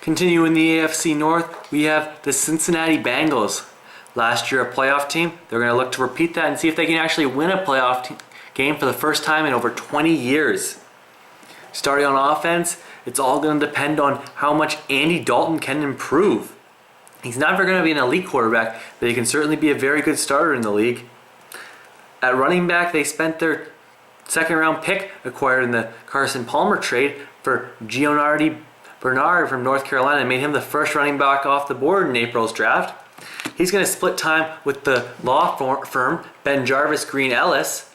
Continue in the AFC North, we have the Cincinnati Bengals. Last year a playoff team. They're going to look to repeat that and see if they can actually win a playoff game for the first time in over 20 years. Starting on offense, it's all going to depend on how much Andy Dalton can improve. He's never going to be an elite quarterback, but he can certainly be a very good starter in the league. At running back, they spent their second round pick acquired in the Carson Palmer trade for Giancarlo Bernard from North Carolina and made him the first running back off the board in April's draft. He's going to split time with the law firm Ben Jarvis Green Ellis.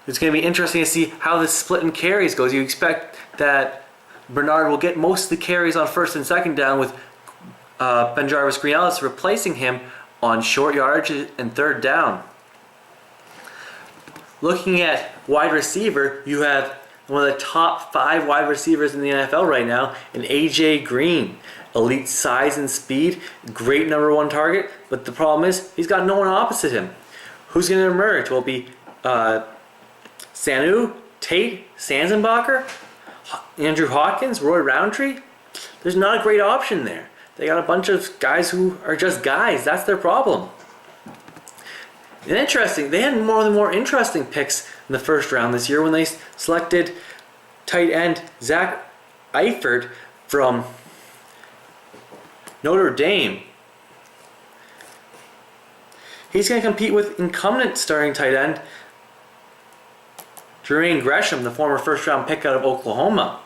It's going to be interesting to see how this split in carries goes. You expect that Bernard will get most of the carries on first and second down with Ben Jarvis Green Ellis replacing him on short yardage and third down. Looking at wide receiver, you have one of the top 5 wide receivers in the NFL right now, in AJ Green. Elite size and speed, great number 1 target, but the problem is he's got no one opposite him. Who's going to emerge? Will it be Sanu, Tate, Sanzenbacher, Andrew Hawkins, Roy Roundtree? There's not a great option there. They got a bunch of guys who are just guys. That's their problem. And interesting, they had more interesting picks in the first round this year when they selected tight end Zach Eifert from Notre Dame. He's going to compete with incumbent starting tight end Jermaine Gresham, the former first round pick out of Oklahoma.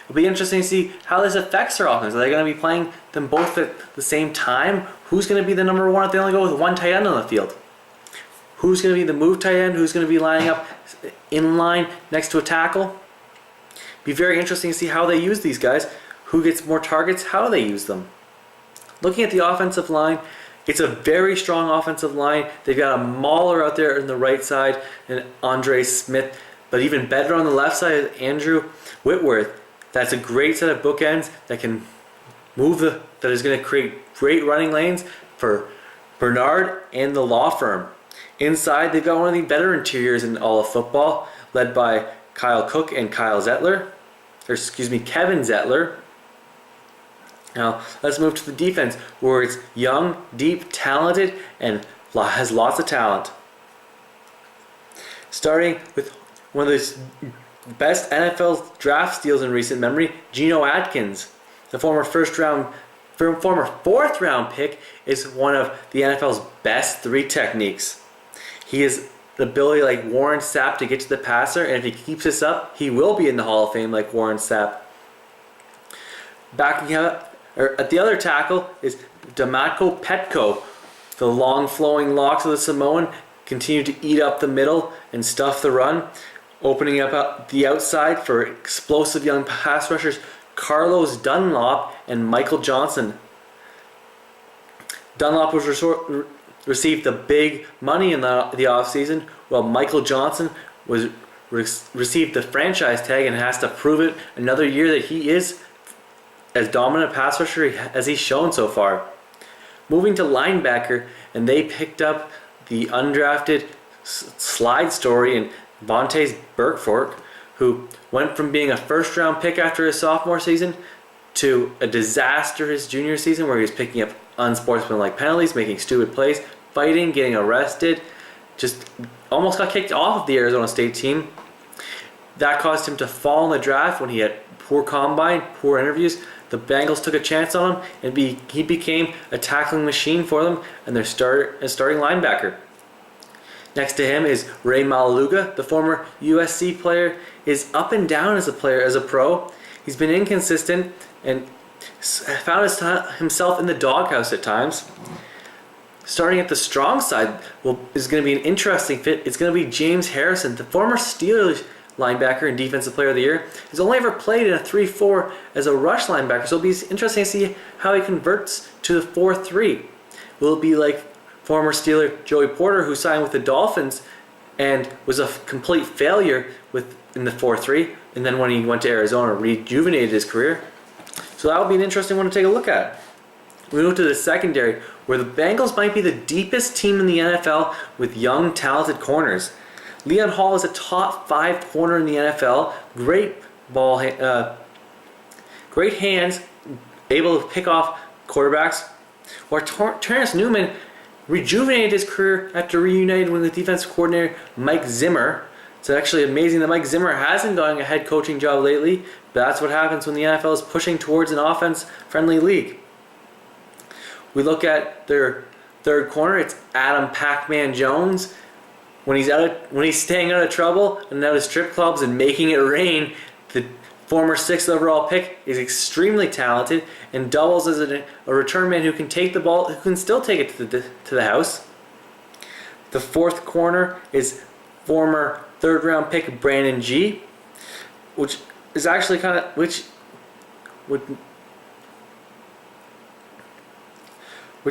It'll be interesting to see how this affects their offense. Are they going to be playing them both at the same time? Who's going to be the number 1 if they only go with one tight end on the field? Who's going to be the move tight end? Who's going to be lining up in line next to a tackle? Be very interesting to see how they use these guys. Who gets more targets? How they use them. Looking at the offensive line, it's a very strong offensive line. They've got a mauler out there on the right side and Andre Smith, but even better on the left side is Andrew Whitworth. That's a great set of bookends that can move that is going to create great running lanes for Bernard and the law firm. Inside, they've got one of the better interiors in all of football, led by Kyle Cook and Kevin Zettler. Now, let's move to the defense, where it's young, deep, talented, and has lots of talent. Starting with one of the best NFL draft steals in recent memory, Geno Atkins. The former fourth round pick is one of the NFL's best 3 techniques. He has the ability like Warren Sapp to get to the passer, and if he keeps this up, he will be in the Hall of Fame like Warren Sapp. Backing up, at the other tackle is Dematko Petko. The long flowing locks of the Samoan continue to eat up the middle and stuff the run, opening up the outside for explosive young pass rushers Carlos Dunlop and Michael Johnson. Dunlop received the big money in the offseason, while Michael Johnson received the franchise tag and has to prove it another year that he is as dominant a pass rusher as he's shown so far. Moving to linebacker, and they picked up the undrafted slide story in Vontaze Burkfork, who went from being a first round pick after his sophomore season to a disaster his junior season, where he was picking up unsportsmanlike penalties, making stupid plays, fighting, getting arrested, just almost got kicked off of the Arizona State team. That caused him to fall in the draft when he had poor combine, poor interviews. The Bengals took a chance on him, and he became a tackling machine for them and their starting linebacker. Next to him is Ray Malaluga, the former USC player, is up and down as a player, as a pro. He's been inconsistent and found himself in the doghouse at times. Starting at the strong side is going to be an interesting fit. It's going to be James Harrison, the former Steelers linebacker and defensive player of the year. He's only ever played in a 3-4 as a rush linebacker, so it'll be interesting to see how he converts to the 4-3. Will it be like former Steeler Joey Porter, who signed with the Dolphins and was a complete failure in the 4-3, and then when he went to Arizona, rejuvenated his career? So that will be an interesting one to take a look at. We move to the secondary, where the Bengals might be the deepest team in the NFL with young, talented corners. Leon Hall is a top 5 corner in the NFL. Great ball great hands, able to pick off quarterbacks. While Terrence Newman rejuvenated his career after reuniting with the defensive coordinator Mike Zimmer. It's actually amazing that Mike Zimmer hasn't gotten a head coaching job lately, but that's what happens when the NFL is pushing towards an offense-friendly league. We look at their third corner. It's Adam Pac-Man Jones. When he's staying out of trouble and out of strip clubs and making it rain, the former 6th overall pick is extremely talented and doubles as a return man who can take the ball, who can still take it to the house. The fourth corner is former 3rd round pick Brandon G, which is actually which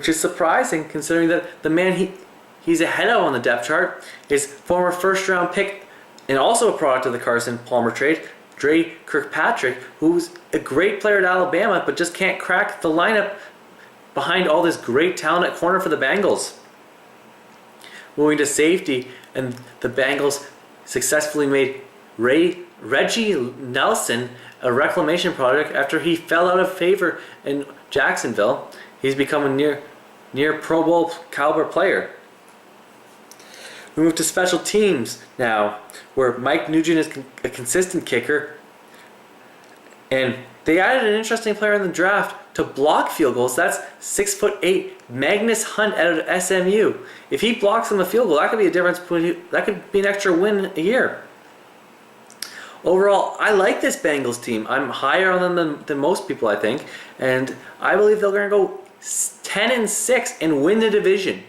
is surprising considering that the man he's ahead of on the depth chart is former 1st round pick and also a product of the Carson Palmer trade, Dre Kirkpatrick, who's a great player at Alabama but just can't crack the lineup behind all this great talent at corner for the Bengals. Moving to safety, and the Bengals successfully made Reggie Nelson a reclamation project after he fell out of favor in Jacksonville. He's become a near Pro Bowl caliber player. We move to special teams now, where Mike Nugent is a consistent kicker, and they added an interesting player in the draft to block field goals. That's 6'8" Magnus Hunt out of SMU. If he blocks him a field goal, that could be a difference between, that could be an extra win a year. Overall, I like this Bengals team. I'm higher on them than most people, I think, and I believe they're going to go 10-6 and win the division.